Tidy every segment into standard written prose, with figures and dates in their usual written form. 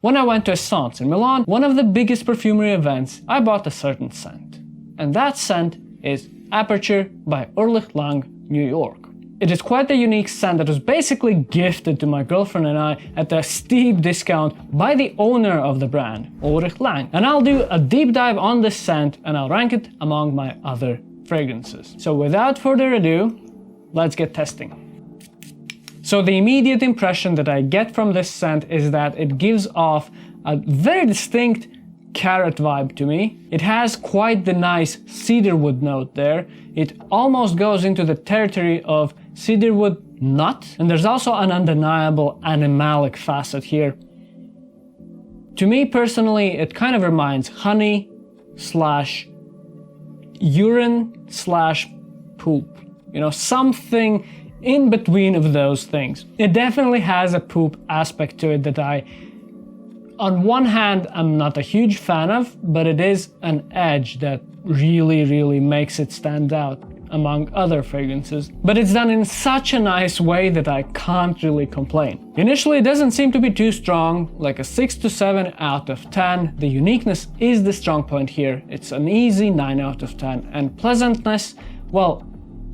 When I went to Esxence in Milan, one of the biggest perfumery events, I bought a certain scent. And that scent is Aperture by Ulrich Lang New York. It is quite a unique scent that was basically gifted to my girlfriend and I at a steep discount by the owner of the brand, Ulrich Lang. And I'll do a deep dive on this scent and I'll rank it among my other fragrances. So without further ado, let's get testing. So the immediate impression that I get from this scent is that it gives off a very distinct carrot vibe to me. It has quite the nice cedarwood note there. It almost goes into the territory of cedarwood nut, and there's also an undeniable animalic facet here. To me personally, it kind of reminds honey slash urine slash poop. You know, something in between of those things. It definitely has a poop aspect to it that I, on one hand, I'm not a huge fan of, but it is an edge that really makes it stand out among other fragrances. But it's done in such a nice way that I can't really complain. Initially, it doesn't seem to be too strong, like a 6 to 7 out of 10. The uniqueness is the strong point here. It's an easy 9 out of 10. And pleasantness, well,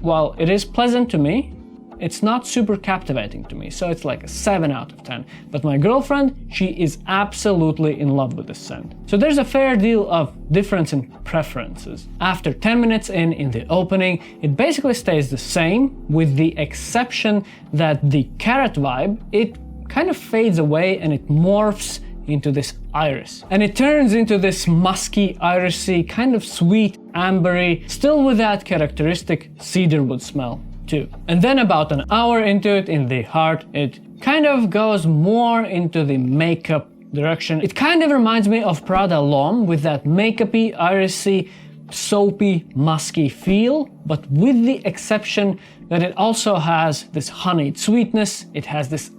while it is pleasant to me, it's not super captivating to me, so it's like a 7 out of 10. But my girlfriend, she is absolutely in love with this scent. So there's a fair deal of difference in preferences. After 10 minutes in the opening, it basically stays the same, with the exception that the carrot vibe, it kind of fades away and it morphs into this iris. And it turns into this musky, irisy, kind of sweet, ambery, still with that characteristic cedarwood smell too. And then about an hour into it, in the heart, it kind of goes more into the makeup direction. It kind of reminds me of Prada L'Homme with that makeupy, irisy, soapy, musky feel, but with the exception that it also has this honeyed sweetness, it has this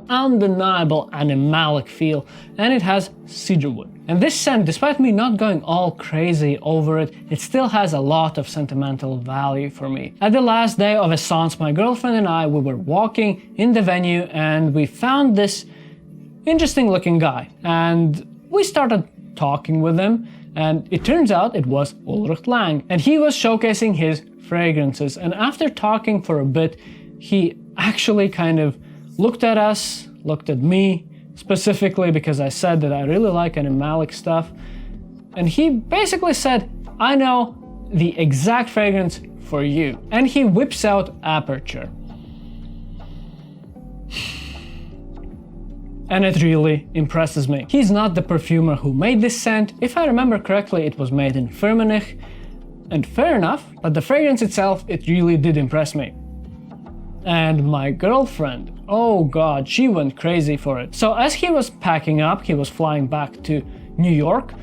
undeniable animalic feel, and it has cedarwood. And this scent, despite me not going all crazy over it, it still has a lot of sentimental value for me. At the last day of Esxence, my girlfriend and I, we were walking in the venue and we found this interesting looking guy. And we started talking with him, and it turns out it was Ulrich Lang. And he was showcasing his fragrances. And after talking for a bit, he actually kind of looked at us, looked at me, specifically because I said that I really like animalic stuff. And he basically said, I know the exact fragrance for you. And he whips out Aperture. And it really impresses me. He's not the perfumer who made this scent. If I remember correctly, it was made in Firmenich. And fair enough, but the fragrance itself, it really did impress me. And my girlfriend, oh god, she went crazy for it. So as he was packing up, he was flying back to New York,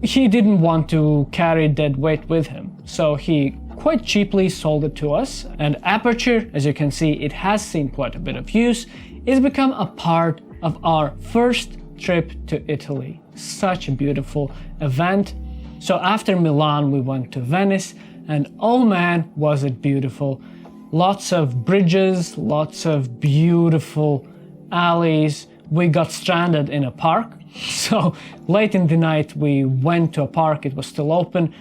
he didn't want to carry dead weight with him. So he quite cheaply sold it to us. And Aperture, as you can see, it has seen quite a bit of use. It's become a part of our first trip to Italy. Such a beautiful event. So after Milan, we went to Venice, and oh man, was it beautiful. Lots of bridges, lots of beautiful alleys. We got stranded in a park. So late in the night, we went to a park, it was still open.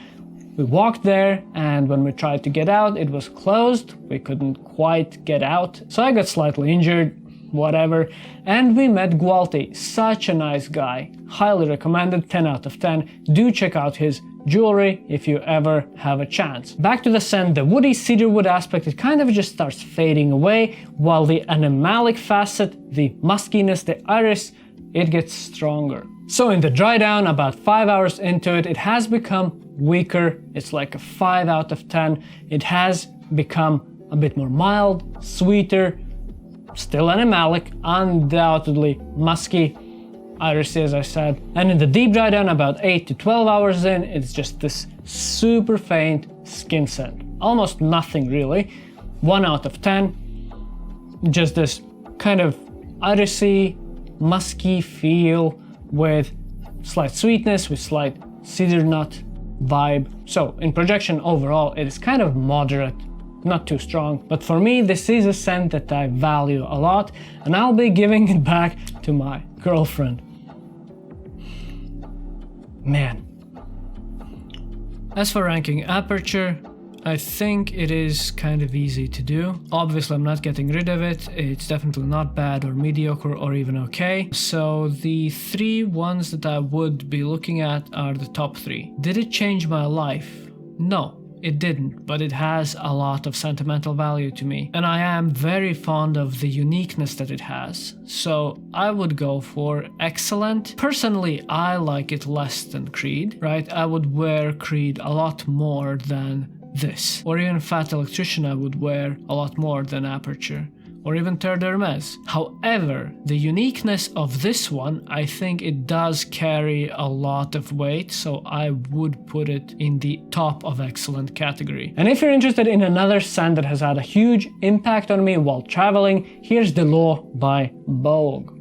We walked there, and when we tried to get out, it was closed. We couldn't quite get out. So I got slightly injured, whatever. And we met Gualti, such a nice guy. Highly recommended, 10 out of 10. Do check out his jewelry if you ever have a chance. Back to the scent, the woody cedarwood aspect, it kind of just starts fading away, while the animalic facet, the muskiness, the iris, it gets stronger. So in the dry down, about 5 hours into it, it has become weaker. It's like a 5 out of 10. It has become a bit more mild, sweeter, still animalic, undoubtedly musky, irisy as I said. And in the deep dry down, about 8 to 12 hours in, it's just this super faint skin scent. Almost nothing really. 1 out of 10. Just this kind of irisy, musky feel with slight sweetness, with slight cedar nut vibe. So in projection overall, it is kind of moderate, not too strong. But for me, this is a scent that I value a lot, and I'll be giving it back to my girlfriend. Man. As for ranking Aperture, I think it is kind of easy to do. Obviously, I'm not getting rid of it. It's definitely not bad or mediocre or even okay. So the 3 ones that I would be looking at are the top 3. Did it change my life? No. It didn't, but it has a lot of sentimental value to me. And I am very fond of the uniqueness that it has. So I would go for Excellent. Personally, I like it less than Creed, right? I would wear Creed a lot more than this. Or even Fat Electrician I would wear a lot more than Aperture. Or even Terre d'Hermès. However, the uniqueness of this one, I think it does carry a lot of weight, so I would put it in the top of excellent category. And if you're interested in another scent that has had a huge impact on me while traveling, here's The Law by Vogue.